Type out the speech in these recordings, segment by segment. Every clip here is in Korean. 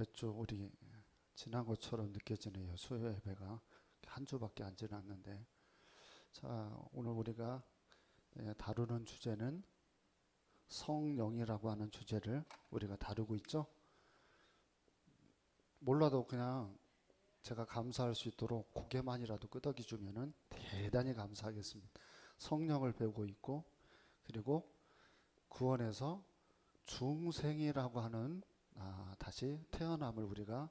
몇 주 우리 지난 것처럼 느껴지네요. 수요 예배가 한 주밖에 안 지났는데, 자, 오늘 우리가 다루는 주제는 성령이라고 하는 주제를 우리가 다루고 있죠. 몰라도 그냥 제가 감사할 수 있도록 고개만이라도 끄덕이 주면은 대단히 감사하겠습니다. 성령을 배우고 있고, 그리고 구원에서 중생이라고 하는 다시 태어남을 우리가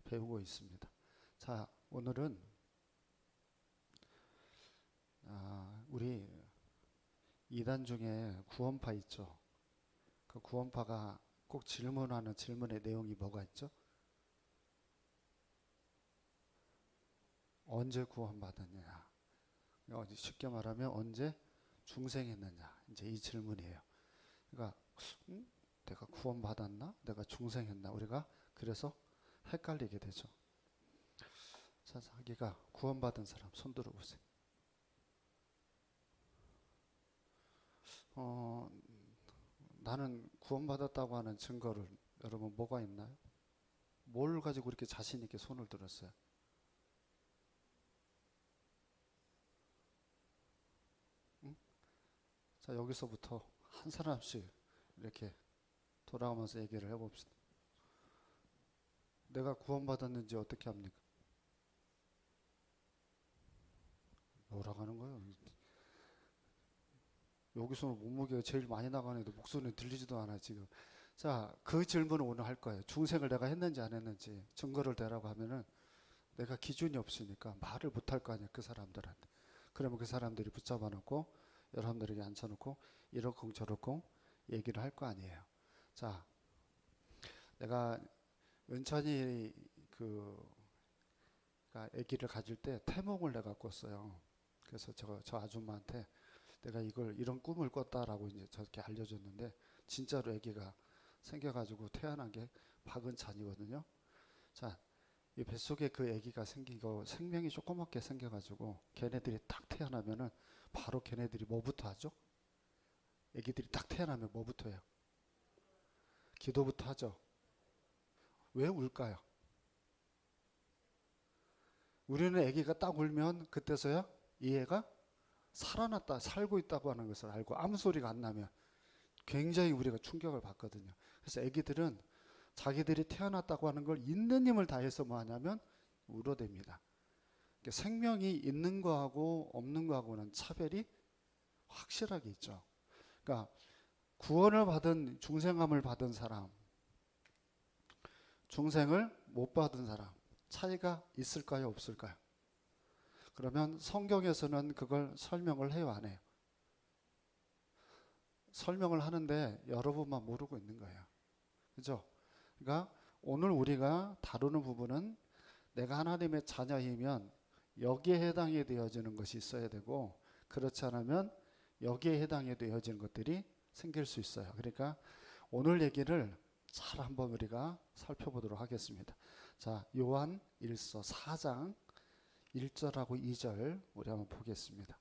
배우고 있습니다. 자, 오늘은 우리 이단 중에 구원파 있죠. 그 구원파가 꼭 질문하는 질문의 내용이 뭐가 있죠? 언제 구원받았느냐? 쉽게 말하면 언제 중생했느냐? 이제 이 질문이에요. 그러니까 내가 구원받았나? 내가 중생했나? 우리가 그래서 헷갈리게 되죠. 자, 자기가 구원받은 사람 손 들어보세요. 나는 구원받았다고 하는 증거를 여러분 뭐가 있나요? 뭘 가지고 이렇게 자신 있게 손을 들었어요? 응? 자, 여기서부터 한 사람씩 이렇게 돌아오면서 얘기를 해봅시다. 내가 구원받았는지 어떻게 합니까? 뭐라고 하는 거예요? 여기서는 몸무게가 제일 많이 나가는데 목소리는 들리지도 않아요, 지금. 자, 그 질문을 오늘 할 거예요. 중생을 내가 했는지 안 했는지 증거를 대라고 하면은 내가 기준이 없으니까 말을 못 할 거 아니야, 그 사람들한테. 그러면 그 사람들이 붙잡아 놓고 여러분들에게 앉혀놓고 이렇고 저렇고 얘기를 할 거 아니에요. 자, 내가 은찬이 아기를 가질 때 태몽을 내가 꿨어요. 그래서 저 아줌마한테 내가 이런 꿈을 꿨다라고 이제 저렇게 알려줬는데 진짜로 아기가 생겨가지고 태어난 게 박은찬이거든요. 자, 이 뱃속에 그 아기가 생기고 생명이 조그맣게 생겨가지고 걔네들이 딱 태어나면은 바로 걔네들이 뭐부터 하죠? 아기들이 딱 태어나면 뭐부터 해요? 기도부터 하죠. 왜 울까요? 우리는 아기가 딱 울면 그때서야 이 애가 살아났다, 살고 있다고 하는 것을 알고 아무 소리가 안 나면 굉장히 우리가 충격을 받거든요. 그래서 아기들은 자기들이 태어났다고 하는 걸 있는 힘을 다해서 뭐 하냐면 울어댑니다. 그러니까 생명이 있는 거하고 없는 거하고는 차별이 확실하게 있죠. 그러니까 구원을 받은 중생함을 받은 사람, 중생을 못 받은 사람 차이가 있을까요, 없을까요? 그러면 성경에서는 그걸 설명을 해요, 안 해요? 설명을 하는데 여러분만 모르고 있는 거예요. 그죠? 그러니까 오늘 우리가 다루는 부분은 내가 하나님의 자녀이면 여기에 해당이 되어지는 것이 있어야 되고 그렇지 않으면 여기에 해당이 되어지는 것들이 생길 수 있어요. 그러니까 오늘 얘기를 잘 한번 우리가 살펴보도록 하겠습니다. 자, 요한 1서 4장 1절하고 2절 우리 한번 보겠습니다.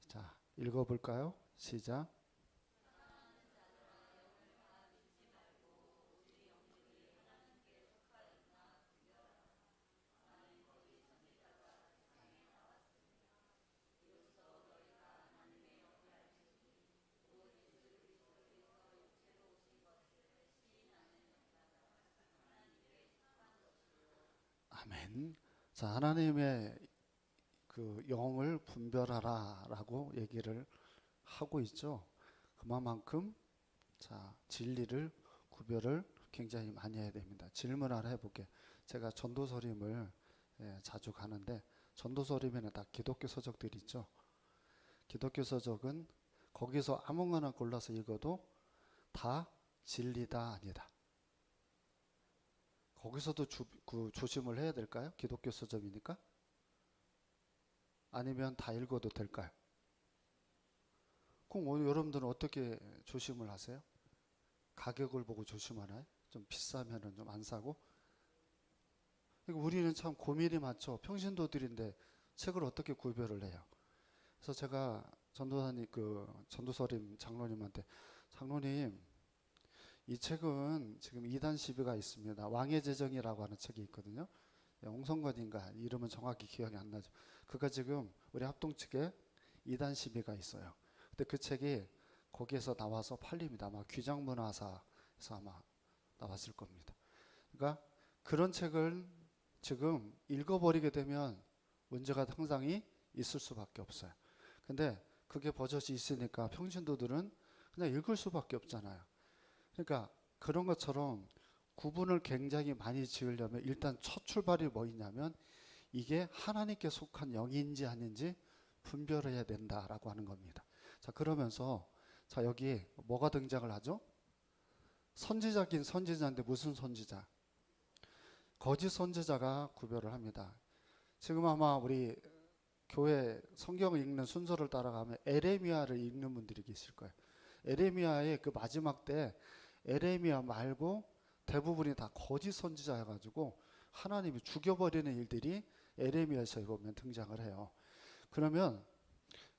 자, 읽어볼까요? 시작. 아멘. 자, 하나님의 그 영을 분별하라 라고 얘기를 하고 있죠. 그만큼 자, 진리를 구별을 굉장히 많이 해야 됩니다. 질문 하나 해볼게요. 제가 전도서림을 자주 가는데 전도서림에는 다 기독교 서적들이 있죠. 기독교 서적은 거기서 아무거나 골라서 읽어도 다 진리다 아니다. 거기서도 조심을 해야 될까요? 기독교 서적이니까? 아니면 다 읽어도 될까요? 그럼 오늘 여러분들은 어떻게 조심을 하세요? 가격을 보고 조심하나요? 좀 비싸면은 좀 안 사고? 그러니까 우리는 참 고민이 많죠. 평신도들인데 책을 어떻게 구별을 해요? 그래서 제가 전도사님 전도서림 장로님한테 장로님 이 책은 지금 이단 시비가 있습니다. 왕의 제정이라고 하는 책이 있거든요. 옹성건인가 이름은 정확히 기억이 안 나죠. 그가 지금 우리 합동 측에 이단 시비가 있어요. 근데 그 책이 거기에서 나와서 팔립니다. 아마 귀장문화사에서 아마 나왔을 겁니다. 그러니까 그런 책을 지금 읽어버리게 되면 문제가 상당히 있을 수밖에 없어요. 근데 그게 버젓이 있으니까 평신도들은 그냥 읽을 수밖에 없잖아요. 그러니까 그런 것처럼 구분을 굉장히 많이 지으려면 일단 첫 출발이 뭐냐면 이게 하나님께 속한 영인지 아닌지 분별해야 된다라고 하는 겁니다. 자, 그러면서 자, 여기 뭐가 등장을 하죠? 선지자긴 선지자인데 무슨 선지자? 거짓 선지자가 구별을 합니다. 지금 아마 우리 교회 성경을 읽는 순서를 따라가면 에레미야를 읽는 분들이 계실 거예요. 에레미야의 그 마지막 때 에레미야 말고 대부분이 다 거짓 선지자여가지고 하나님이 죽여버리는 일들이 에레미야서에 보면 등장을 해요. 그러면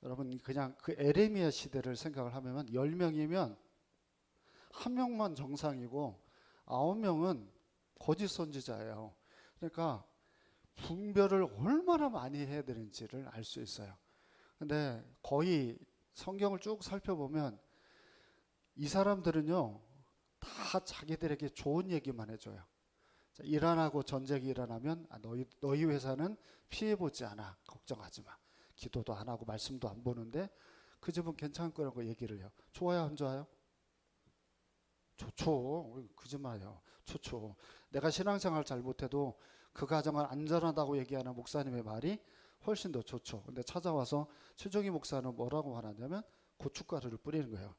여러분 그냥 그 에레미야 시대를 생각을 하면 10명이면 한 명만 정상이고 9명은 거짓 선지자예요. 그러니까 분별을 얼마나 많이 해야 되는지를 알 수 있어요. 근데 거의 성경을 쭉 살펴보면 이 사람들은요 다 자기들에게 좋은 얘기만 해줘요. 자, 이란하고 전쟁이 일어나면 너희 회사는 피해보지 않아. 걱정하지 마. 기도도 안 하고 말씀도 안 보는데 그 집은 괜찮을 거라고 얘기를 해요. 좋아요 안 좋아요? 좋죠. 거짓말이에요. 좋죠. 내가 신앙생활 잘 못해도 그 가정은 안전하다고 얘기하는 목사님의 말이 훨씬 더 좋죠. 근데 찾아와서 최종희 목사는 뭐라고 하냐면 고춧가루를 뿌리는 거예요.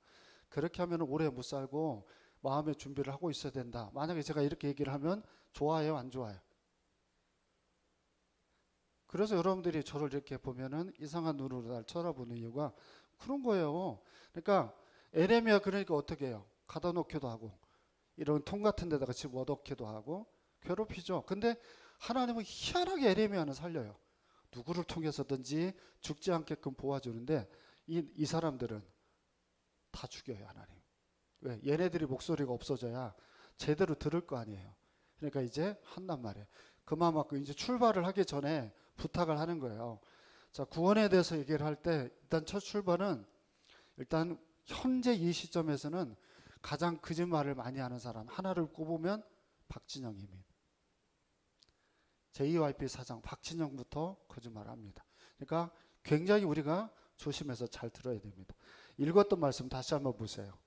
그렇게 하면 오래 못 살고 마음의 준비를 하고 있어야 된다. 만약에 제가 이렇게 얘기를 하면 좋아요 안 좋아요? 그래서 여러분들이 저를 이렇게 보면은 이상한 눈으로 날 쳐다보는 이유가 그런 거예요. 그러니까 에레미야 그러니까 어떻게 해요? 가다 놓기도 하고 이런 통 같은 데다가 집어넣기도 하고 괴롭히죠. 근데 하나님은 희한하게 에레미야는 살려요. 누구를 통해서든지 죽지 않게끔 도와주는데 이 사람들은 다 죽여요 하나님. 왜? 얘네들이 목소리가 없어져야 제대로 들을 거 아니에요. 그러니까 이제 한단 말이에요. 그만 맞고 이제 출발을 하기 전에 부탁을 하는 거예요. 자, 구원에 대해서 얘기를 할 때 일단 첫 출발은 일단 현재 이 시점에서는 가장 거짓말을 많이 하는 사람 하나를 꼽으면 박진영입니다. JYP 사장 박진영부터 거짓말을 합니다. 그러니까 굉장히 우리가 조심해서 잘 들어야 됩니다. 읽었던 말씀 다시 한번 보세요.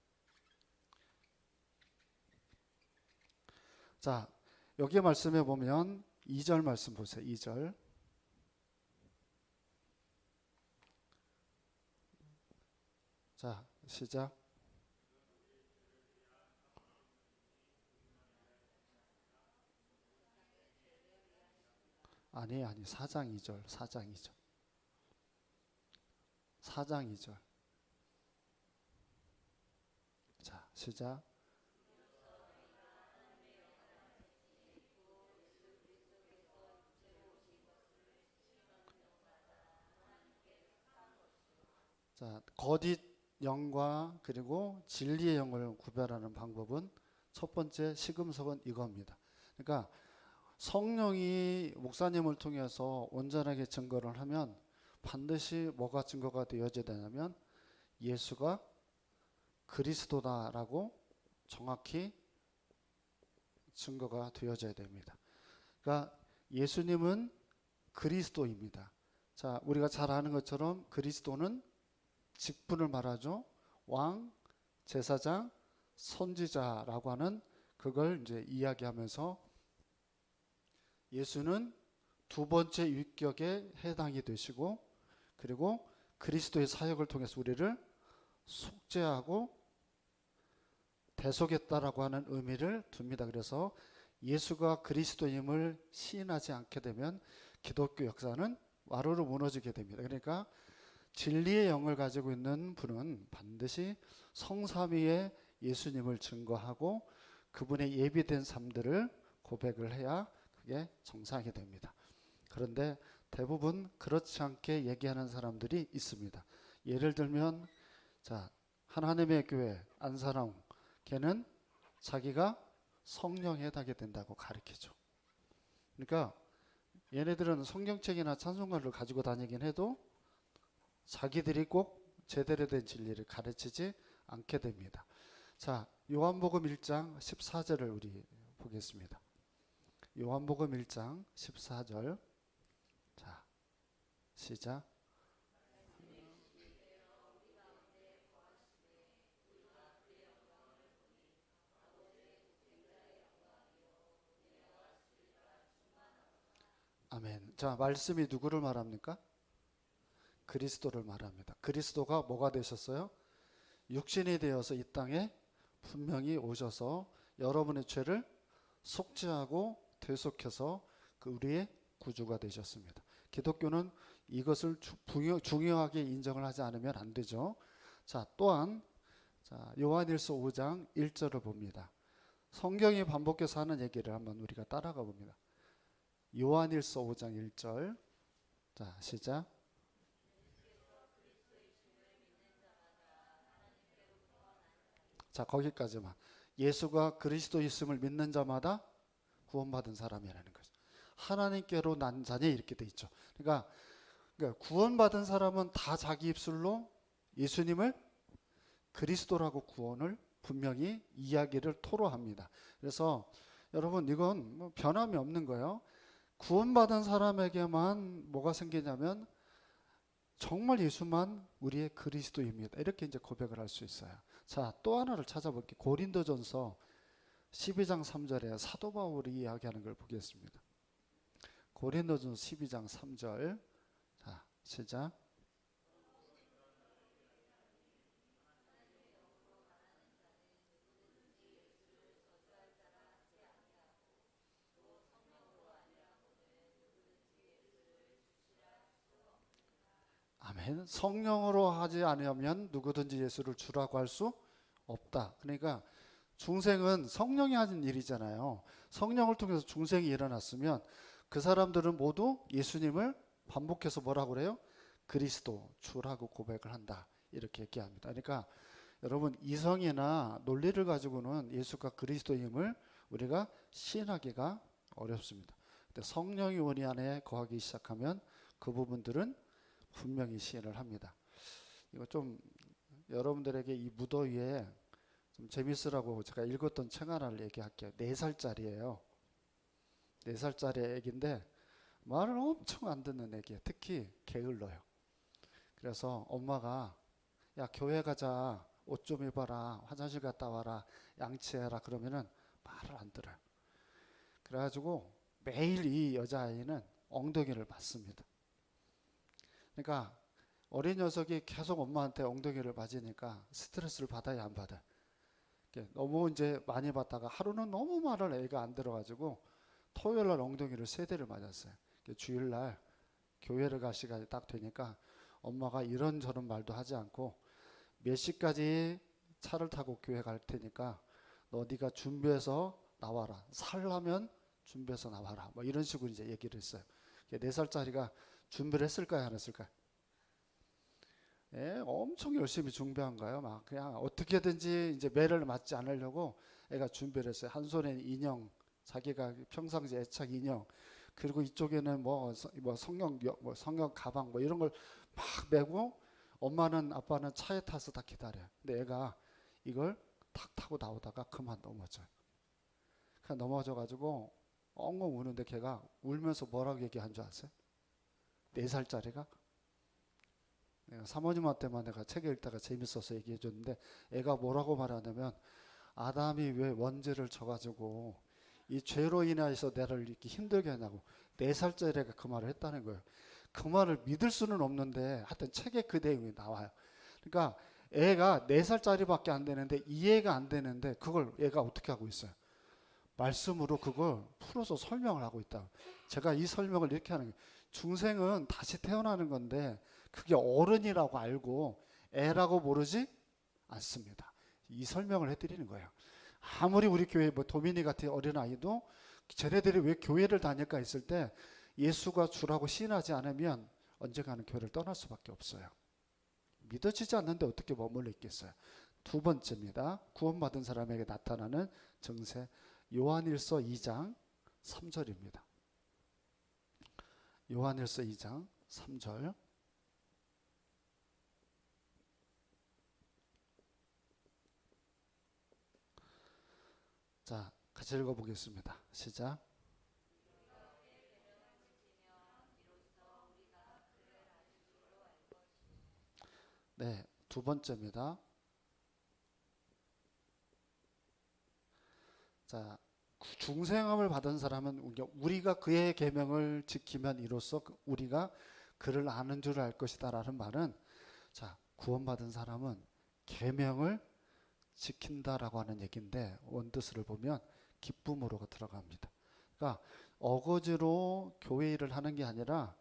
자, 여기 말씀에 보면 2절 말씀 보세요. 2절. 자, 시작. 아니 4장 2절. 4장 2절. 4장 2절. 자, 시작. 자, 거짓 영과 그리고 진리의 영을 구별하는 방법은 첫 번째 시금석은 이겁니다. 그러니까 성령이 목사님을 통해서 온전하게 증거를 하면 반드시 뭐가 증거가 되어져야 되냐면 예수가 그리스도다라고 정확히 증거가 되어져야 됩니다. 그러니까 예수님은 그리스도입니다. 자, 우리가 잘 아는 것처럼 그리스도는 직분을 말하죠. 왕, 제사장, 선지자라고 하는 그걸 이제 이야기하면서 예수는 두 번째 위격에 해당이 되시고 그리고 그리스도의 사역을 통해서 우리를 속죄하고 대속했다라고 하는 의미를 둡니다. 그래서 예수가 그리스도임을 시인하지 않게 되면 기독교 역사는 와르르 무너지게 됩니다. 그러니까 진리의 영을 가지고 있는 분은 반드시 성삼위의 예수님을 증거하고 그분의 예비된 삶들을 고백을 해야 그게 정상이 됩니다. 그런데 대부분 그렇지 않게 얘기하는 사람들이 있습니다. 예를 들면 자, 하나님의 교회 안사람 걔는 자기가 성령에 해당이 된다고 가르치죠. 그러니까 얘네들은 성경책이나 찬송가를 가지고 다니긴 해도 자기들이 꼭 제대로 된 진리를 가르치지 않게 됩니다. 자, 요한복음 1장 14절을 우리 보겠습니다. 요한복음 1장 14절. 자, 시작. 아멘. 자, 말씀이 누구를 말합니까? 그리스도를 말합니다. 그리스도가 뭐가 되셨어요? 육신이 되어서 이 땅에 분명히 오셔서 여러분의 죄를 속죄하고 대속해서 그 우리의 구주가 되셨습니다. 기독교는 이것을 중요하게 인정을 하지 않으면 안 되죠. 자, 또한 자, 요한일서 5장 1절을 봅니다. 성경이 반복해서 하는 얘기를 한번 우리가 따라가 봅니다. 요한일서 5장 1절. 자, 시작. 자, 거기까지만. 예수가 그리스도 있음을 믿는 자마다 구원받은 사람이라는 거죠. 하나님께로 난 자니 이렇게 돼 있죠. 그러니까 구원받은 사람은 다 자기 입술로 예수님을 그리스도라고 구원을 분명히 이야기를 토로합니다. 그래서 여러분 이건 뭐 변함이 없는 거예요. 구원받은 사람에게만 뭐가 생기냐면 정말 예수만 우리의 그리스도입니다. 이렇게 이제 고백을 할 수 있어요. 자, 또 하나를 찾아볼게요. 고린도전서 12장 3절에 사도 바울이 이야기하는 걸 보겠습니다. 고린도전서 12장 3절. 자, 시작. 아멘. 성령으로 하지 않으면 누구든지 예수를 주라고 할 수 없다. 그러니까 중생은 성령이 하는 일이잖아요. 성령을 통해서 중생이 일어났으면 그 사람들은 모두 예수님을 반복해서 뭐라고 그래요? 그리스도, 주라고 고백을 한다. 이렇게 얘기합니다. 그러니까 여러분 이성이나 논리를 가지고는 예수가 그리스도임을 우리가 시인하기가 어렵습니다. 근데 성령이 우리 안에 거하기 시작하면 그 부분들은 분명히 시인을 합니다. 이거 좀 여러분들에게 이 무더위에 좀 재밌으라고 제가 읽었던 책 하나를 얘기할게요. 4살짜리예요. 4살짜리 애기인데 말을 엄청 안 듣는 애기예요. 특히 게을러요. 그래서 엄마가 야 교회 가자, 옷 좀 입어라, 화장실 갔다 와라, 양치해라 그러면은 말을 안 들어요. 그래가지고 매일 이 여자아이는 엉덩이를 맞습니다. 그러니까 어린 녀석이 계속 엄마한테 엉덩이를 맞으니까 스트레스를 받아야 안 받아요. 너무 이제 많이 받다가 하루는 너무 말을 애가 안 들어가지고 토요일날 엉덩이를 3대를 맞았어요. 주일날 교회를 갈 시간이 딱 되니까 엄마가 이런저런 말도 하지 않고 몇 시까지 차를 타고 교회 갈 테니까 네가 준비해서 나와라. 살라면 준비해서 나와라. 뭐 이런 식으로 이제 얘기를 했어요. 4살짜리가 준비를 했을까요, 안 했을까요? 예, 엄청 열심히 준비한 거예요. 막 그냥 어떻게든지 이제 매를 맞지 않으려고 애가 준비를 했어요. 한 손에는 인형, 자기가 평상시 애착 인형, 그리고 이쪽에는 뭐 성경 가방 뭐 이런 걸 막 메고 엄마는 아빠는 차에 타서 다 기다려요. 근데 애가 이걸 탁 타고 나오다가 그만 넘어져요. 그냥 넘어져가지고 엉엉 우는데 걔가 울면서 뭐라고 얘기한 줄 아세요? 4살짜리가 내가 사모님한테만 내가 책 읽다가 재밌어서 얘기해 줬는데 애가 뭐라고 말하냐면 아담이 왜 원죄를 져가지고 이 죄로 인해서 나를 이렇게 힘들게 하냐고 4살짜리가 그 말을 했다는 거예요. 그 말을 믿을 수는 없는데 하여튼 책에 그 내용이 나와요. 그러니까 애가 4살짜리밖에 안 되는데 이해가 안 되는데 그걸 애가 어떻게 하고 있어요? 말씀으로 그걸 풀어서 설명을 하고 있다. 제가 이 설명을 이렇게 하는 거예요. 중생은 다시 태어나는 건데 그게 어른이라고 알고 애라고 모르지 않습니다. 이 설명을 해드리는 거예요. 아무리 우리 교회 뭐 도미니 같은 어린아이도 쟤네들이 왜 교회를 다닐까 했을 때 예수가 주라고 시인하지 않으면 언젠가는 교회를 떠날 수밖에 없어요. 믿어지지 않는데 어떻게 머물러 있겠어요. 두 번째입니다. 구원받은 사람에게 나타나는 증세. 요한일서 2장 3절입니다. 요한일서 2장 3절. 자, 같이 읽어보겠습니다. 시작. 네, 두 번째입니다. 자, 중생함을 받은 사람은 우리가 그의 계명을 지키면 이로써 우리가 그를 아는 줄 알 것이다 라는 말은, 자, 구원받은 사람은 계명을 지킨다라고 하는 얘기인데, 원뜻을 보면 기쁨으로 들어갑니다. 그러니까 어거지로 교회 일을 하는 게 아니라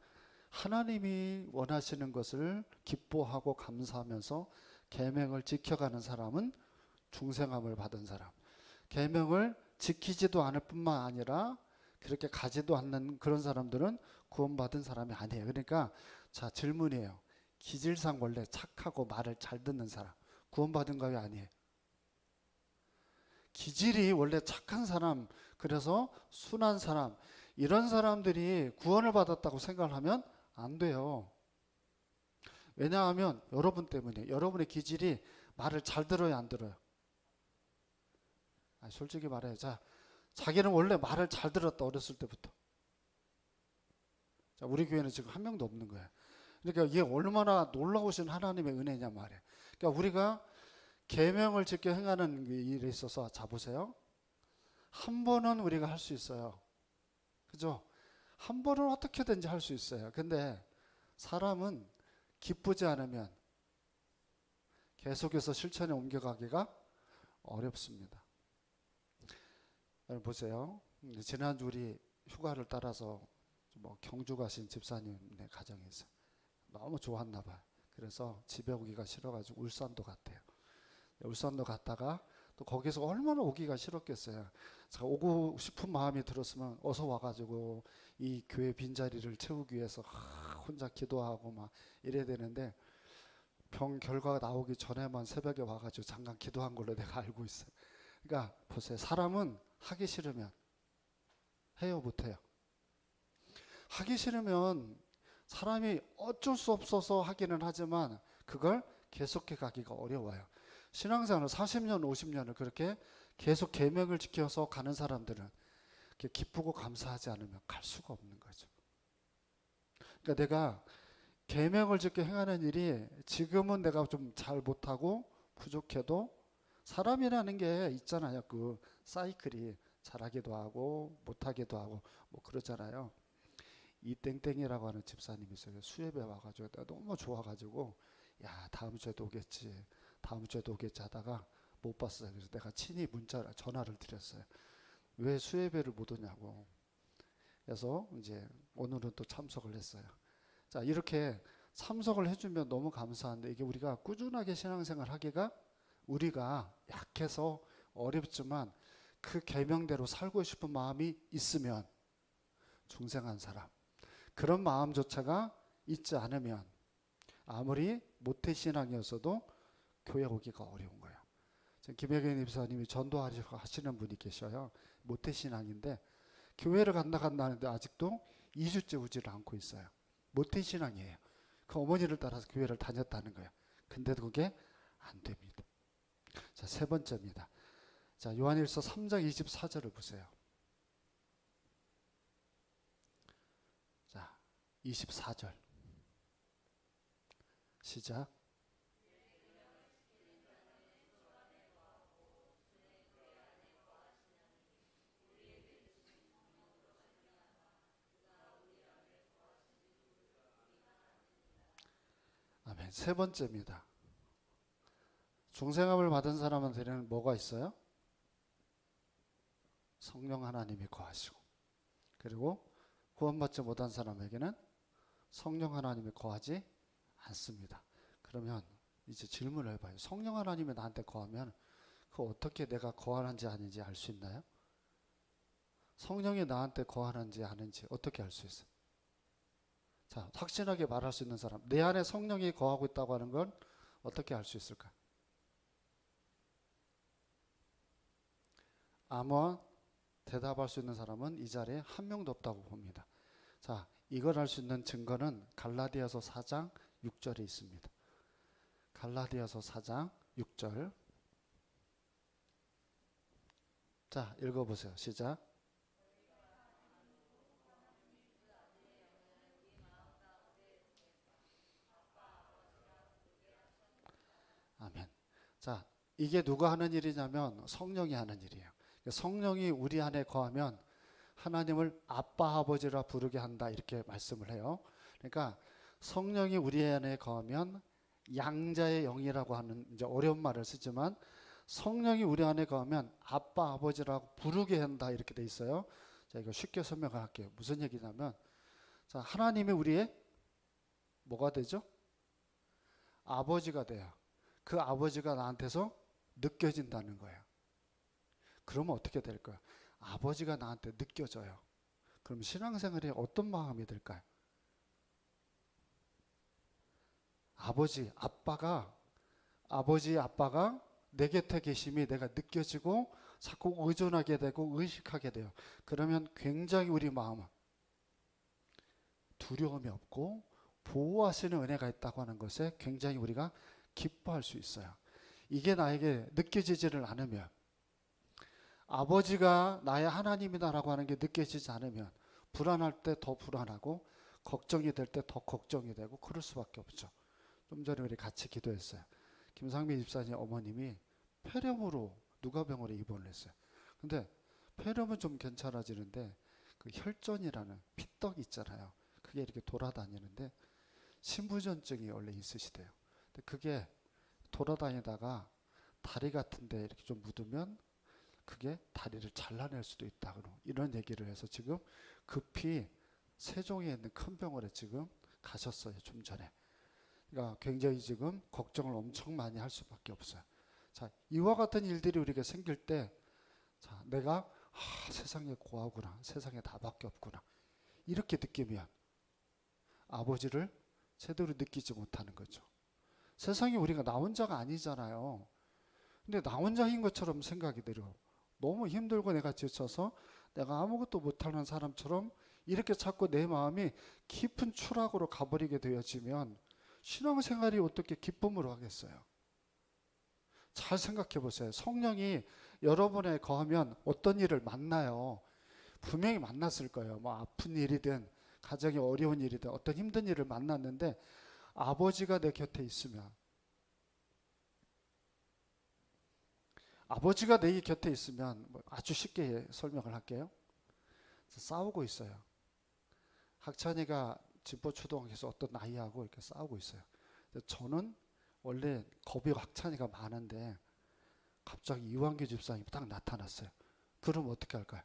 하나님이 원하시는 것을 기뻐하고 감사하면서 계명을 지켜가는 사람은 중생함을 받은 사람. 계명을 지키지도 않을 뿐만 아니라 그렇게 가지도 않는 그런 사람들은 구원받은 사람이 아니에요. 그러니까 자, 질문이에요. 기질상 원래 착하고 말을 잘 듣는 사람 구원받은 거예요, 아니에요? 기질이 원래 착한 사람, 그래서 순한 사람, 이런 사람들이 구원을 받았다고 생각을 하면 안 돼요. 왜냐하면 여러분 때문에, 여러분의 기질이 말을 잘 들어요, 안 들어요? 솔직히 말해요. 자, 자기는 원래 말을 잘 들었다, 어렸을 때부터. 자, 우리 교회는 지금 한 명도 없는 거예요. 그러니까 이게 얼마나 놀라우신 하나님의 은혜냐 말이에요. 그러니까 우리가 계명을 지켜 행하는 일에 있어서, 자 보세요. 한 번은 우리가 할 수 있어요. 그죠? 한 번은 어떻게든지 할 수 있어요. 근데 사람은 기쁘지 않으면 계속해서 실천에 옮겨가기가 어렵습니다. 여러분 보세요. 지난주 우리 휴가를 따라서 경주 가신 집사님의 가정에서 너무 좋았나 봐요. 그래서 집에 오기가 싫어가지고 울산도 갔대요. 울산도 갔다가 또 거기서 얼마나 오기가 싫었겠어요. 제가 오고 싶은 마음이 들었으면 어서 와가지고 이 교회 빈자리를 채우기 위해서 혼자 기도하고 막 이래야 되는데, 병 결과가 나오기 전에만 새벽에 와가지고 잠깐 기도한 걸로 내가 알고 있어요. 그러니까 보세요. 사람은 하기 싫으면 해요, 못해요? 하기 싫으면 사람이 어쩔 수 없어서 하기는 하지만 그걸 계속해 가기가 어려워요. 신앙생활을 40년, 50년을 그렇게 계속 계명을 지켜서 가는 사람들은 기쁘고 감사하지 않으면 갈 수가 없는 거죠. 그러니까 내가 계명을 지켜 행하는 일이 지금은 내가 좀 잘 못하고 부족해도 사람이라는 게 있잖아요. 그 사이클이 잘하기도 하고 못하기도 하고 뭐 그러잖아요. 이 땡땡이라고 하는 집사님이 있어요. 수협에 와가지고 내가 너무 좋아가지고, 야, 다음 주에도 오겠지, 다음 주에도 오겠지 하다가 못 봤어요. 그래서 내가 친히 전화를 드렸어요. 왜 수협회를 못 오냐고. 그래서 이제 오늘은 또 참석을 했어요. 자, 이렇게 참석을 해주면 너무 감사한데, 이게 우리가 꾸준하게 신앙생활 하기가, 우리가 약해서 어렵지만 그 계명대로 살고 싶은 마음이 있으면, 중생한 사람, 그런 마음조차가 있지 않으면 아무리 모태신앙이었어도 교회 오기가 어려운 거예요. 지금 김혜경 입사님이 전도하시는 분이 계셔요. 모태신앙인데 교회를 간다 하는데 아직도 2주째 오지를 않고 있어요. 모태신앙이에요. 그 어머니를 따라서 교회를 다녔다는 거예요. 근데도 그게 안 됩니다. 자, 세 번째입니다. 자, 요한일서 3장 24절을 보세요. 자, 24절 시작. 아멘. 세 번째입니다. 중생함을 받은 사람한테는 뭐가 있어요? 성령 하나님이 거하시고, 그리고 구원받지 못한 사람에게는 성령 하나님이 거하지 않습니다. 그러면 이제 질문을 해봐요. 성령 하나님이 나한테 거하면 그 어떻게 내가 거하는지 아닌지 알 수 있나요? 성령이 나한테 거하는지 아닌지 어떻게 알 수 있어요? 자, 확실하게 말할 수 있는 사람, 내 안에 성령이 거하고 있다고 하는 건 어떻게 알 수 있을까? 아마 대답할 수 있는 사람은 이 자리에 한 명도 없다고 봅니다. 자, 이걸 알 수 있는 증거는 갈라디아서 4장 6절에 있습니다. 갈라디아서 4장 6절. 자, 읽어보세요. 시작. 아멘. 자, 이게 누가 하는 일이냐면 성령이 하는 일이에요. 성령이 우리 안에 거하면 하나님을 아빠 아버지라 부르게 한다 이렇게 말씀을 해요. 그러니까 성령이 우리 안에 거하면 양자의 영이라고 하는 이제 어려운 말을 쓰지만 성령이 우리 안에 거하면 아빠 아버지라고 부르게 한다 이렇게 돼 있어요. 자, 이거 쉽게 설명할게요. 무슨 얘기냐면 자, 하나님이 우리의 뭐가 되죠? 아버지가 돼요. 그 아버지가 나한테서 느껴진다는 거예요. 그러면 어떻게 될까요? 아버지가 나한테 느껴져요. 그럼 신앙생활에 어떤 마음이 들까요? 아버지, 아빠가 내 곁에 계심이 내가 느껴지고 자꾸 의존하게 되고 의식하게 돼요. 그러면 굉장히 우리 마음은 두려움이 없고 보호하시는 은혜가 있다고 하는 것에 굉장히 우리가 기뻐할 수 있어요. 이게 나에게 느껴지지를 않으면 아버지가 나의 하나님이다라고 하는 게 느껴지지 않으면 불안할 때 더 불안하고 걱정이 될 때 더 걱정이 되고 그럴 수밖에 없죠. 좀 전에 우리 같이 기도했어요. 김상민 집사님 어머님이 폐렴으로 누가병원에 입원을 했어요. 근데 폐렴은 좀 괜찮아지는데 그 혈전이라는 피떡 있잖아요. 그게 이렇게 돌아다니는데 신부전증이 원래 있으시대요. 근데 그게 돌아다니다가 다리 같은데 이렇게 좀 묻으면 그게 다리를 잘라낼 수도 있다. 이런 얘기를 해서 지금 급히 세종에 있는 큰 병원에 지금 가셨어요. 좀 전에. 그러니까 굉장히 지금 걱정을 엄청 많이 할 수밖에 없어요. 자, 이와 같은 일들이 우리에게 생길 때, 자, 내가 세상에 고하구나, 세상에 나밖에 없구나 이렇게 느끼면 아버지를 제대로 느끼지 못하는 거죠. 세상에 우리가 나 혼자가 아니잖아요. 근데 나 혼자인 것처럼 생각이 들어요. 너무 힘들고 내가 지쳐서 내가 아무것도 못하는 사람처럼 이렇게 자꾸 내 마음이 깊은 추락으로 가버리게 되어지면 신앙생활이 어떻게 기쁨으로 하겠어요? 잘 생각해 보세요. 성령이 여러분에 거하면 어떤 일을 만나요? 분명히 만났을 거예요. 뭐 아픈 일이든 가정이 어려운 일이든 어떤 힘든 일을 만났는데 아버지가 내 곁에 있으면 아버지가 내 곁에 있으면 아주 쉽게 설명을 할게요. 싸우고 있어요. 학찬이가 진보초등학교에서 어떤 아이하고 이렇게 싸우고 있어요. 저는 원래 겁이 학찬이가 많은데 갑자기 이완규 집사님이 딱 나타났어요. 그럼 어떻게 할까요?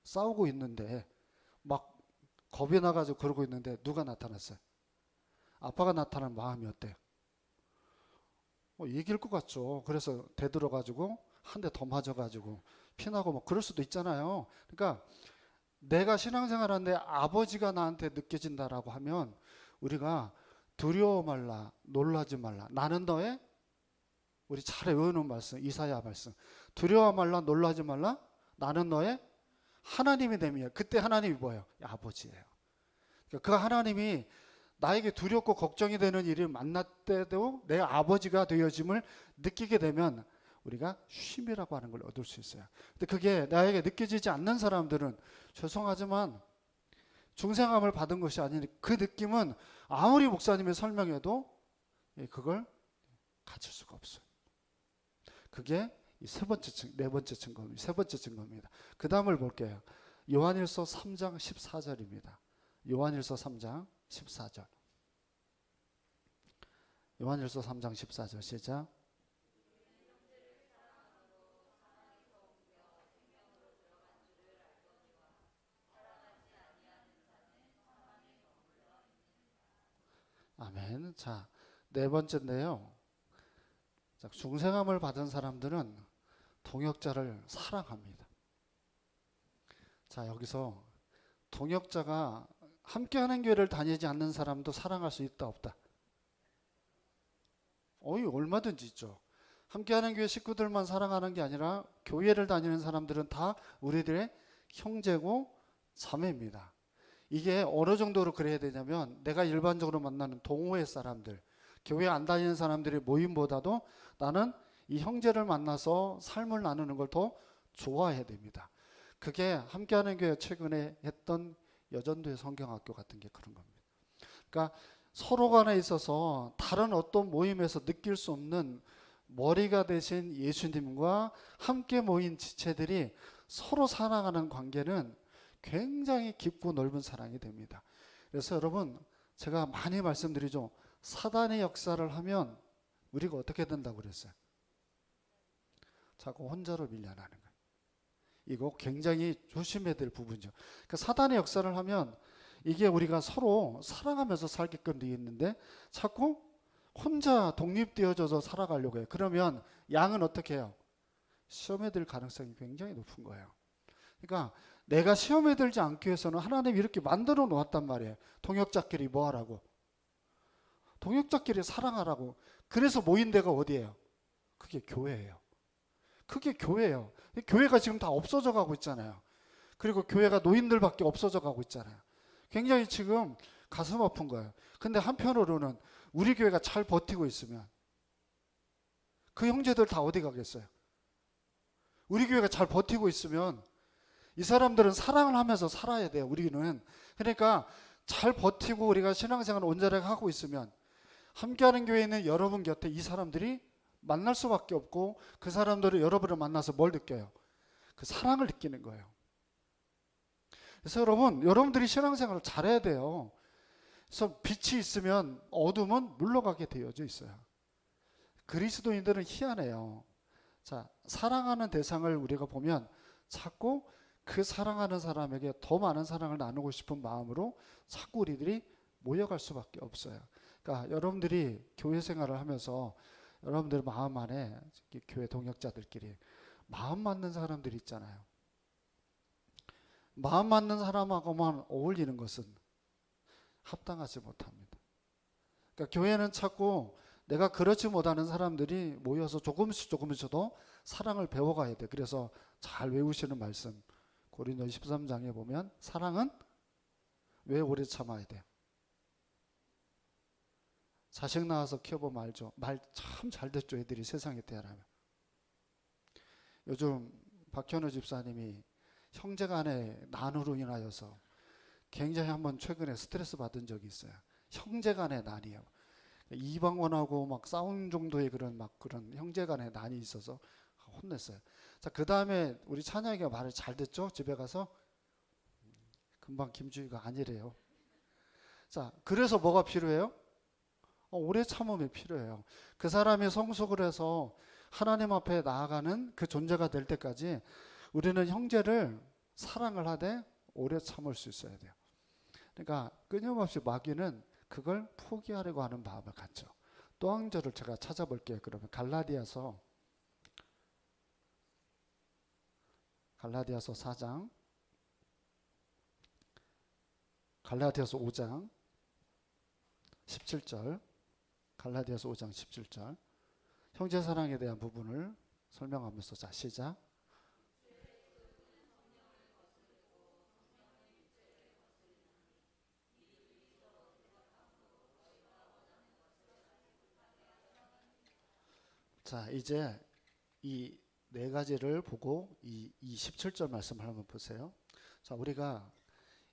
싸우고 있는데 막 겁이 나가지고 그러고 있는데 누가 나타났어요? 아빠가 나타난 마음이 어때요? 이길 것 같죠. 그래서 되들어가지고 한 대 더 맞아가지고 피나고 뭐 그럴 수도 있잖아요. 그러니까 내가 신앙생활하는데 아버지가 나한테 느껴진다라고 하면 우리가 두려워 말라, 놀라지 말라. 나는 너의 우리 잘 외우는 말씀, 이사야 말씀. 두려워 말라, 놀라지 말라. 나는 너의 하나님이 됨이에요. 그때 하나님이 뭐예요? 아버지예요. 그러니까 그 하나님이 나에게 두렵고 걱정이 되는 일을 만날 때도 내 아버지가 되어짐을 느끼게 되면 우리가 쉼이라고 하는 걸 얻을 수 있어요. 근데 그게 나에게 느껴지지 않는 사람들은 죄송하지만 중생함을 받은 것이 아니니 그 느낌은 아무리 목사님이 설명해도 그걸 갖출 수가 없어요. 그게 네 번째 증거입니다. 그 다음을 볼게요. 요한일서 3장 14절입니다. 요한일서 3장 14절. 요한일서 3장 14절 시작. 아멘. 자, 네 번째인데요. 자, 중생함을 받은 사람들은 동역자를 사랑합니다. 자, 여기서 동역자가 함께하는 교회를 다니지 않는 사람도 사랑할 수 있다 없다? 얼마든지 있죠. 함께하는 교회 식구들만 사랑하는 게 아니라 교회를 다니는 사람들은 다 우리들의 형제고 자매입니다. 이게 어느 정도로 그래야 되냐면 내가 일반적으로 만나는 동호회 사람들, 교회 안 다니는 사람들의 모임보다도 나는 이 형제를 만나서 삶을 나누는 걸 더 좋아해야 됩니다. 그게 함께하는 교회 최근에 했던 여전도의 성경학교 같은 게 그런 겁니다. 그러니까 서로 간에 있어서 다른 어떤 모임에서 느낄 수 없는 머리가 되신 예수님과 함께 모인 지체들이 서로 사랑하는 관계는 굉장히 깊고 넓은 사랑이 됩니다. 그래서 여러분, 제가 많이 말씀드리죠. 사단의 역사를 하면 우리가 어떻게 된다고 그랬어요? 자꾸 혼자로 밀려나는 거예요. 이거 굉장히 조심해야 될 부분이죠. 그러니까 사단의 역사를 하면 이게 우리가 서로 사랑하면서 살게끔 되어 있는데 자꾸 혼자 독립되어져서 살아가려고 해요. 그러면 양은 어떻게 해요? 시험에 들 가능성이 굉장히 높은 거예요. 그러니까 내가 시험에 들지 않기 위해서는 하나님이 이렇게 만들어 놓았단 말이에요. 동역자끼리 뭐 하라고? 동역자끼리 사랑하라고. 그래서 모인 데가 어디예요? 그게 교회예요. 그게 교회예요. 교회가 지금 다 없어져 가고 있잖아요. 그리고 교회가 노인들밖에 없어져 가고 있잖아요. 굉장히 지금 가슴 아픈 거예요. 근데 한편으로는 우리 교회가 잘 버티고 있으면 그 형제들 다 어디 가겠어요? 우리 교회가 잘 버티고 있으면 이 사람들은 사랑을 하면서 살아야 돼요. 우리는. 그러니까 잘 버티고 우리가 신앙생활을 온전하게 하고 있으면 함께하는 교회에 있는 여러분 곁에 이 사람들이 만날 수밖에 없고 그 사람들은 여러분을 만나서 뭘 느껴요? 그 사랑을 느끼는 거예요. 그래서 여러분들이 신앙생활을 잘해야 돼요. 그래서 빛이 있으면 어둠은 물러가게 되어져 있어요. 그리스도인들은 희한해요. 자, 사랑하는 대상을 우리가 보면 자꾸 그 사랑하는 사람에게 더 많은 사랑을 나누고 싶은 마음으로 자꾸 우리들이 모여갈 수밖에 없어요. 그러니까 여러분들이 교회 생활을 하면서 여러분들 마음 안에 교회 동역자들끼리 마음 맞는 사람들이 있잖아요. 마음 맞는 사람하고만 어울리는 것은 합당하지 못합니다. 그러니까 교회는 자꾸 내가 그렇지 못하는 사람들이 모여서 조금씩도 사랑을 배워가야 돼. 그래서 잘 외우시는 말씀 고린도 13장에 보면 사랑은 왜 오래 참아야 돼요? 자식 낳아서 키워보면 알죠. 말 참 잘 듣죠. 애들이 세상에 태어나면. 요즘 박현우 집사님이 형제간의 난으로 인하여서 굉장히 한번 최근에 스트레스 받은 적이 있어요. 형제간의 난이에요. 이방원하고 막 싸운 정도의 그런 형제간의 난이 있어서 혼냈어요. 자, 그 다음에 우리 찬양이가 말을 잘 듣죠. 집에 가서 금방 김주희가 아니래요. 자, 그래서 뭐가 필요해요? 오래 참음이 필요해요. 그 사람이 성숙을 해서 하나님 앞에 나아가는 그 존재가 될 때까지 우리는 형제를 사랑을 하되 오래 참을 수 있어야 돼요. 그러니까 끊임없이 마귀는 그걸 포기하려고 하는 마음을 갖죠. 또 한 절을 제가 찾아볼게요. 그러면 갈라디아서 4장, 갈라디아서 5장 17절, 갈라디아서 5장 17절 형제 사랑에 대한 부분을 설명하면서 자 시작. 자 이제 이 네 가지를 보고 이 17절 말씀을 한번 보세요. 자 우리가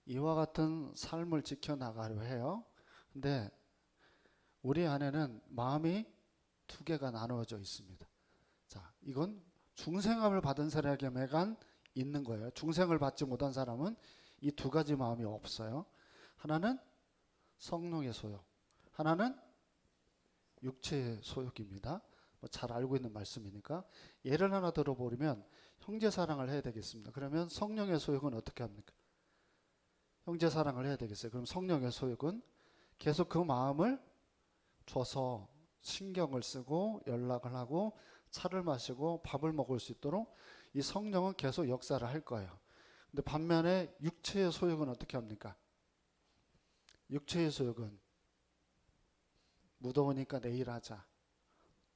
이와 같은 삶을 지켜나가려 해요. 근데 우리 안에는 마음이 두 개가 나누어져 있습니다. 자, 이건 중생함을 받은 사람에게만 있는 거예요. 중생을 받지 못한 사람은 이 두 가지 마음이 없어요. 하나는 성령의 소욕, 하나는 육체의 소욕입니다. 잘 알고 있는 말씀이니까 예를 하나 들어보면 형제 사랑을 해야 되겠습니다. 그러면 성령의 소욕은 어떻게 합니까? 형제 사랑을 해야 되겠어요. 그럼 성령의 소욕은 계속 그 마음을 줘서 신경을 쓰고 연락을 하고 차를 마시고 밥을 먹을 수 있도록 이 성령은 계속 역사를 할 거예요. 근데 반면에 육체의 소욕은 어떻게 합니까? 육체의 소욕은 무더우니까 내일 하자.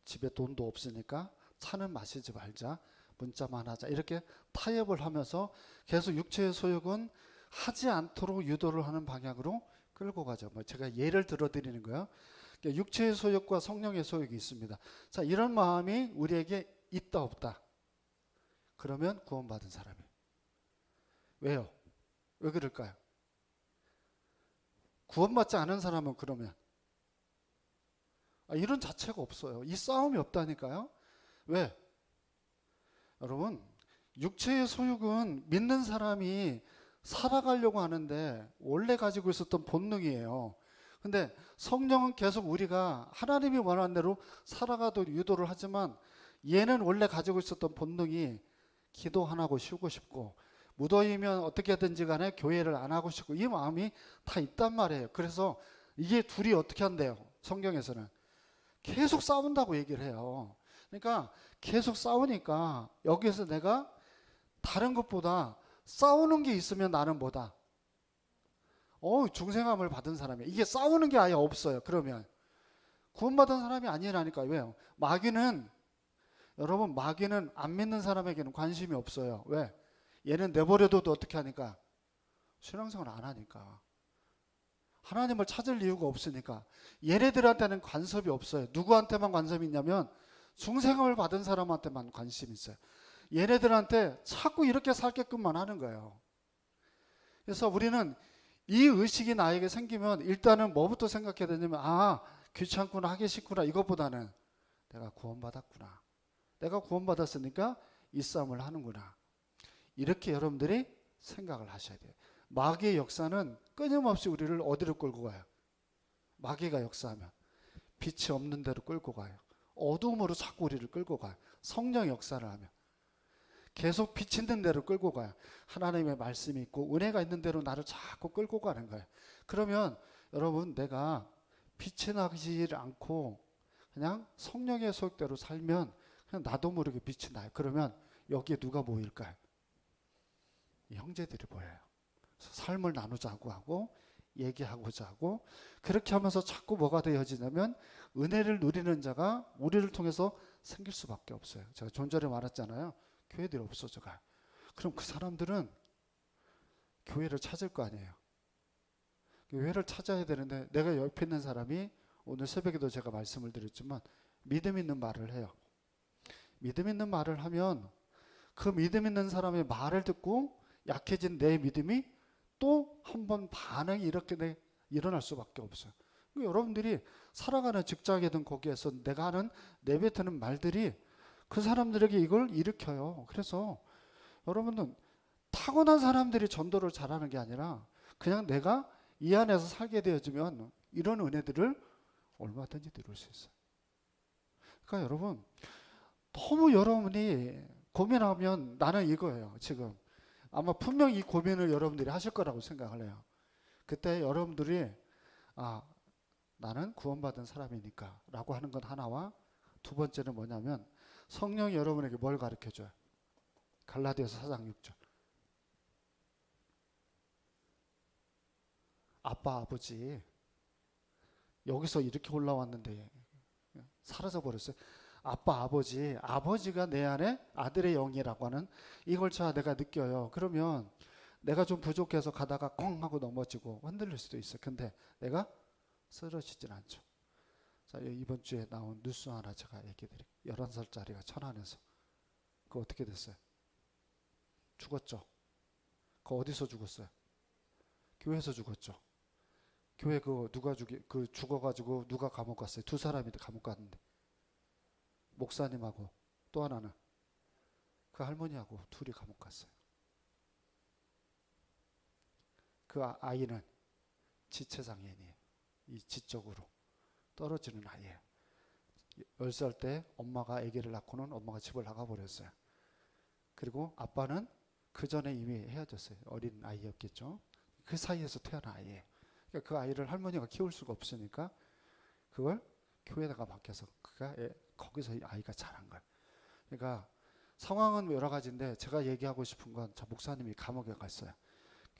집에 돈도 없으니까 차는 마시지 말자. 문자만 하자. 이렇게 타협을 하면서 계속 육체의 소욕은 하지 않도록 유도를 하는 방향으로 끌고 가죠. 뭐 제가 예를 들어 드리는 거예요. 그러니까 육체의 소욕과 성령의 소욕이 있습니다. 자, 이런 마음이 우리에게 있다 없다. 그러면 구원받은 사람이에요. 왜요? 왜 그럴까요? 구원받지 않은 사람은 그러면 이런 자체가 없어요. 이 싸움이 없다니까요. 왜? 여러분, 육체의 소욕은 믿는 사람이 살아가려고 하는데 원래 가지고 있었던 본능이에요. 근데 성령은 계속 우리가 하나님이 원하는 대로 살아가도록 유도를 하지만 얘는 원래 가지고 있었던 본능이 기도 안 하고 쉬고 싶고 무더위면 어떻게든지 간에 교회를 안 하고 싶고 이 마음이 다 있단 말이에요. 그래서 이게 둘이 어떻게 한대요? 성경에서는 계속 싸운다고 얘기를 해요. 그러니까 계속 싸우니까 여기서 내가 다른 것보다 싸우는 게 있으면 나는 뭐다? 중생함을 받은 사람이에요. 이게 싸우는 게 아예 없어요. 그러면 구원받은 사람이 아니라니까요. 왜요? 여러분 마귀는 안 믿는 사람에게는 관심이 없어요. 왜? 얘는 내버려둬도 어떻게 하니까? 신앙생활 안 하니까. 하나님을 찾을 이유가 없으니까. 얘네들한테는 관섭이 없어요. 누구한테만 관섭이 있냐면 중생을 받은 사람한테만 관심이 있어요. 얘네들한테 자꾸 이렇게 살게끔만 하는 거예요. 그래서 우리는 이 의식이 나에게 생기면 일단은 뭐부터 생각해야 되냐면 귀찮구나 하기 싫구나 이것보다는 내가 구원받았구나. 내가 구원받았으니까 이 싸움을 하는구나. 이렇게 여러분들이 생각을 하셔야 돼요. 마귀의 역사는 끊임없이 우리를 어디로 끌고 가요? 마귀가 역사하면 빛이 없는 데로 끌고 가요. 어두움으로 자꾸 우리를 끌고 가요. 성령의 역사를 하면 계속 빛 있는 데로 끌고 가요. 하나님의 말씀이 있고 은혜가 있는 데로 나를 자꾸 끌고 가는 거예요. 그러면 여러분 내가 빛이 나지 않고 그냥 성령의 소욕대로 살면 그냥 나도 모르게 빛이 나요. 그러면 여기에 누가 모일까요? 형제들이 보여요. 삶을 나누자고 하고 얘기하고자 하고 그렇게 하면서 자꾸 뭐가 되어지냐면 은혜를 누리는 자가 우리를 통해서 생길 수밖에 없어요. 제가 좀 전에 말했잖아요. 교회들이 없어져가요. 그럼 그 사람들은 교회를 찾을 거 아니에요. 교회를 찾아야 되는데 내가 옆에 있는 사람이 오늘 새벽에도 제가 말씀을 드렸지만 믿음 있는 말을 해요. 믿음 있는 말을 하면 그 믿음 있는 사람의 말을 듣고 약해진 내 믿음이 또 한 번 반응이 이렇게 일어날 수밖에 없어요. 여러분들이 살아가는 직장이든 거기에서 내가 하는 내뱉는 말들이 그 사람들에게 이걸 일으켜요. 그래서 여러분은 타고난 사람들이 전도를 잘하는 게 아니라 그냥 내가 이 안에서 살게 되어지면 이런 은혜들을 얼마든지 누릴 수 있어요. 그러니까 여러분 너무 여러분이 고민하면 나는 이거예요. 지금 아마 분명히 이 고민을 여러분들이 하실 거라고 생각을 해요. 그때 여러분들이 나는 구원받은 사람이니까 라고 하는 건 하나와 두 번째는 뭐냐면 성령이 여러분에게 뭘 가르쳐줘요? 갈라디아서 4장 6절 아빠 아버지 여기서 이렇게 올라왔는데 사라져버렸어요. 아빠 아버지가 내 안에 아들의 영이라고 하는 이걸 내가 느껴요. 그러면 내가 좀 부족해서 가다가 콩 하고 넘어지고 흔들릴 수도 있어요. 근데 내가 쓰러지진 않죠. 자, 이번 주에 나온 뉴스 하나 제가 얘기 드릴게요. 11살짜리가 천안에서 그거 어떻게 됐어요? 죽었죠. 그거 어디서 죽었어요? 교회에서 죽었죠. 교회 죽어가지고 누가 감옥 갔어요? 두 사람이 감옥 갔는데 목사님하고 또 하나는 그 할머니하고 둘이 감옥 갔어요. 그 아이는 지체장애인이에요. 이 지적으로 떨어지는 아이예요. 10살 때 엄마가 아기를 낳고는 엄마가 집을 나가버렸어요. 그리고 아빠는 그 전에 이미 헤어졌어요. 어린 아이였겠죠. 그 사이에서 태어난 아이예요. 그러니까 그 아이를 할머니가 키울 수가 없으니까 그걸 교회에다가 맡겨서 거기서 아이가 자란 거예요. 그러니까 상황은 여러 가지인데 제가 얘기하고 싶은 건 저 목사님이 감옥에 갔어요.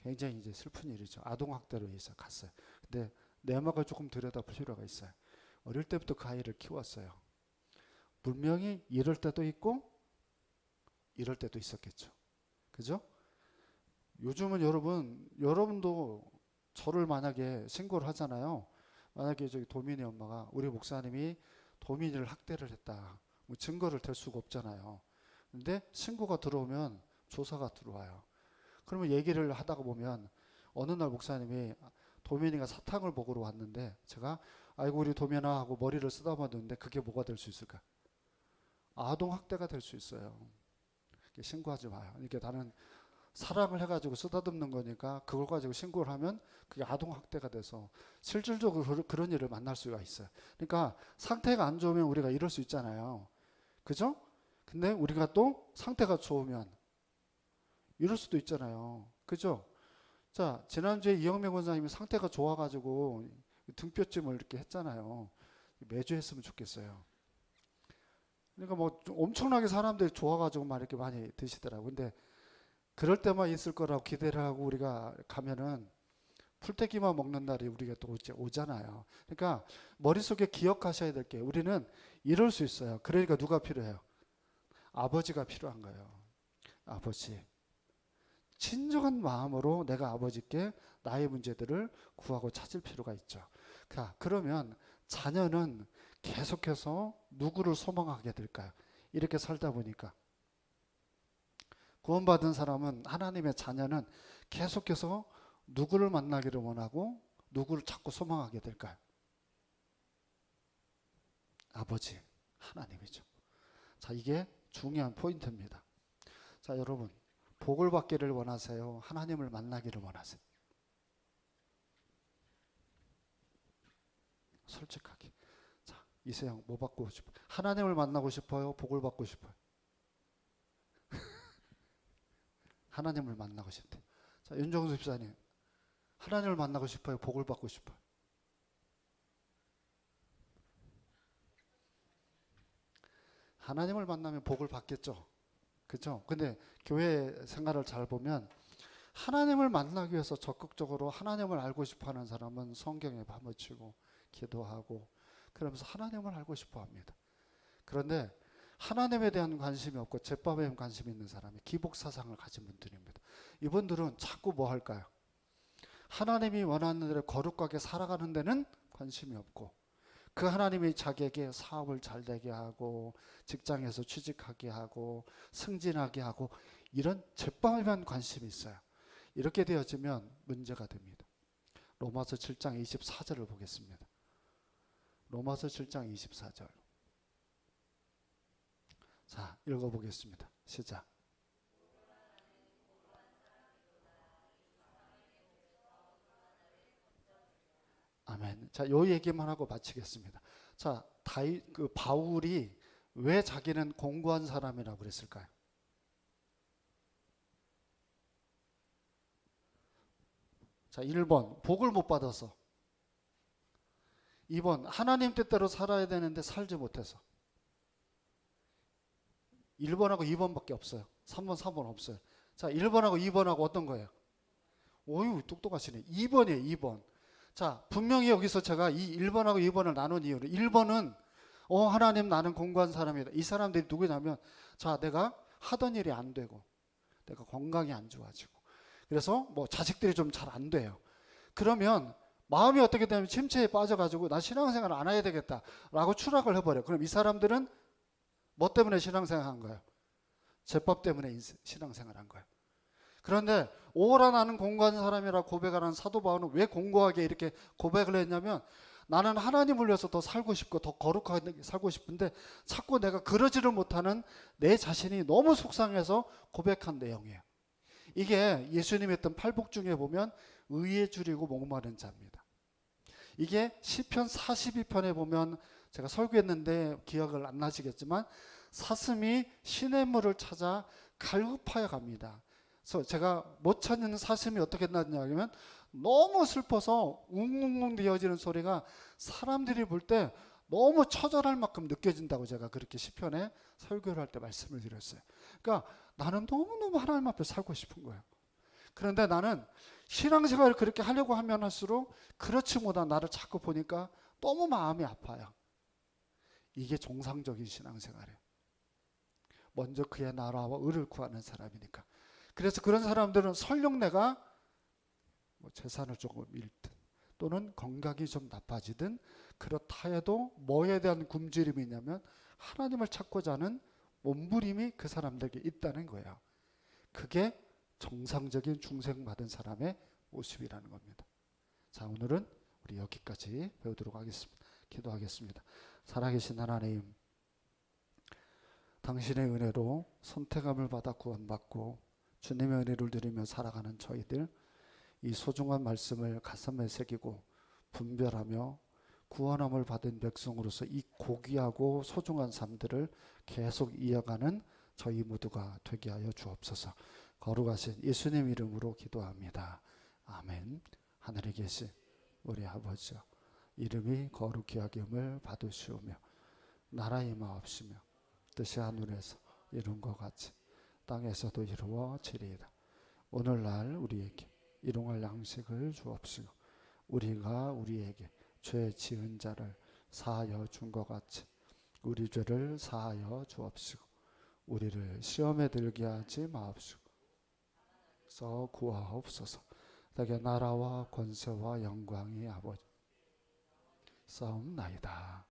굉장히 이제 슬픈 일이죠. 아동학대로 해서 갔어요. 근데 내막을 조금 들여다볼 필요가 있어요. 어릴 때부터 그 아이를 키웠어요. 분명히 이럴 때도 있고 이럴 때도 있었겠죠. 그죠? 요즘은 여러분도 저를 만약에 신고를 하잖아요. 만약에 저기 도민이 엄마가 우리 목사님이 도민이를 학대를 했다. 뭐 증거를 댈 수가 없잖아요. 근데 신고가 들어오면 조사가 들어와요. 그러면 얘기를 하다가 보면 어느 날 목사님이 도민이가 사탕을 먹으러 왔는데 제가 아이고 우리 도민아 하고 머리를 쓰다듬었는데 그게 뭐가 될 수 있을까? 아동학대가 될 수 있어요. 신고하지 마요. 이게 나는 사랑을 해가지고 쓰다듬는 거니까 그걸 가지고 신고를 하면 그게 아동학대가 돼서 실질적으로 그런 일을 만날 수가 있어요. 그러니까 상태가 안 좋으면 우리가 이럴 수 있잖아요. 그죠? 근데 우리가 또 상태가 좋으면 이럴 수도 있잖아요. 그죠? 자, 지난주에 이영명 원장님이 상태가 좋아가지고 등뼈찜을 이렇게 했잖아요. 매주 했으면 좋겠어요. 그러니까 뭐 엄청나게 사람들이 좋아가지고 막 이렇게 많이 드시더라고요. 근데 그럴 때만 있을 거라고 기대를 하고 우리가 가면은 풀떼기만 먹는 날이 우리가 또 오잖아요. 그러니까 머릿속에 기억하셔야 될 게 우리는 이럴 수 있어요. 그러니까 누가 필요해요? 아버지가 필요한 거예요. 아버지. 진정한 마음으로 내가 아버지께 나의 문제들을 구하고 찾을 필요가 있죠. 자, 그러면 자녀는 계속해서 누구를 소망하게 될까요? 이렇게 살다 보니까 구원받은 사람은 하나님의 자녀는 계속해서 누구를 만나기를 원하고 누구를 자꾸 소망하게 될까요? 아버지, 하나님이죠. 자, 이게 중요한 포인트입니다. 자, 여러분, 복을 받기를 원하세요? 하나님을 만나기를 원하세요? 솔직하게. 자, 이세영 뭐 받고 싶어요? 하나님을 만나고 싶어요? 복을 받고 싶어요? 하나님을 만나고 싶대요. 자, 윤정수 집사님, 하나님을 만나고 싶어요? 복을 받고 싶어요? 하나님을 만나면 복을 받겠죠. 그죠? 근데 교회 생활을 잘 보면 하나님을 만나기 위해서 적극적으로 하나님을 알고 싶어 하는 사람은 성경에 파묻히고 기도하고 그러면서 하나님을 알고 싶어 합니다. 그런데 하나님에 대한 관심이 없고 제밥에 대한 관심이 있는 사람이 기복사상을 가진 분들입니다. 이분들은 자꾸 뭐 할까요? 하나님이 원하는 대로 거룩하게 살아가는 데는 관심이 없고 그 하나님이 자기에게 사업을 잘 되게 하고 직장에서 취직하게 하고 승진하게 하고 이런 제밥에만 관심이 있어요. 이렇게 되어지면 문제가 됩니다. 로마서 7장 24절을 보겠습니다. 로마서 7장 24절. 자, 읽어보겠습니다. 시작. 아멘. 자, 요 얘기만 하고 마치겠습니다. 자, 바울이 왜 자기는 공고한 사람이라고 그랬을까요? 자, 1번 복을 못 받아서, 2번 하나님 뜻대로 살아야 되는데 살지 못해서. 1번하고 2번밖에 없어요. 3번, 4번 없어요. 자, 1번하고 2번하고 어떤 거예요? 오유, 똑똑하시네. 2번이에요, 2번. 자, 분명히 여기서 제가 이 1번하고 2번을 나눈 이유는 1번은 하나님 나는 공고한 사람이다. 이 사람들이 누구냐면 자, 내가 하던 일이 안 되고 내가 건강이 안 좋아지고 그래서 뭐 자식들이 좀 잘 안 돼요. 그러면 마음이 어떻게 되면 침체에 빠져가지고 나 신앙생활 안 해야 되겠다라고 추락을 해버려요. 그럼 이 사람들은 뭐 때문에 신앙생활 한 거예요? 제법 때문에 신앙생활 한 거예요. 그런데 오라 나는 공고한 사람이라 고백하는 사도 바울은 왜 공고하게 이렇게 고백을 했냐면 나는 하나님을 위해서 더 살고 싶고 더 거룩하게 살고 싶은데 자꾸 내가 그러지를 못하는 내 자신이 너무 속상해서 고백한 내용이에요. 이게 예수님이 했던 팔복 중에 보면 의에 줄이고 목마른 자입니다. 이게 시편 42편에 보면 제가 설교했는데 기억을 안 나시겠지만 사슴이 시냇물을 찾아 갈급하여 갑니다. 그래서 제가 못 찾는 사슴이 어떻게 났냐면 너무 슬퍼서 웅웅웅 되어지는 소리가 사람들이 볼 때 너무 처절할 만큼 느껴진다고 제가 그렇게 시편에 설교를 할 때 말씀을 드렸어요. 그러니까 나는 너무너무 하나님 앞에 살고 싶은 거예요. 그런데 나는 신앙생활을 그렇게 하려고 하면 할수록 그렇지 못한 나를 자꾸 보니까 너무 마음이 아파요. 이게 정상적인 신앙생활이에요. 먼저 그의 나라와 의를 구하는 사람이니까. 그래서 그런 사람들은 설령 내가 뭐 재산을 조금 잃든 또는 건강이 좀 나빠지든 그렇다 해도 뭐에 대한 굶주림이 있냐면 하나님을 찾고자 하는 몸부림이 그 사람들에게 있다는 거예요. 그게 정상적인 중생받은 사람의 모습이라는 겁니다. 자, 오늘은 우리 여기까지 배우도록 하겠습니다. 기도하겠습니다. 살아계신 하나님, 당신의 은혜로 선택함을 받아 구원받고 주님의 은혜를 누리며 살아가는 저희들, 이 소중한 말씀을 가슴에 새기고 분별하며 구원함을 받은 백성으로서 이 고귀하고 소중한 삶들을 계속 이어가는 저희 모두가 되게 하여 주옵소서. 거룩하신 예수님 이름으로 기도합니다. 아멘. 하늘에 계신 우리 아버지여, 이름이 거룩히 여김을 받으시오며 나라 임하옵시며 뜻이 하늘에서 이룬 것 같이 땅에서도 이루어지리이다. 오늘날 우리에게 일용할 양식을 주옵시고 우리가 우리에게 죄 지은 자를 사하여 준 것 같이 우리 죄를 사하여 주옵시고 우리를 시험에 들게 하지 마옵시고 서 구하옵소서. 내게 나라와 권세와 영광이 아버지 싸움나이다.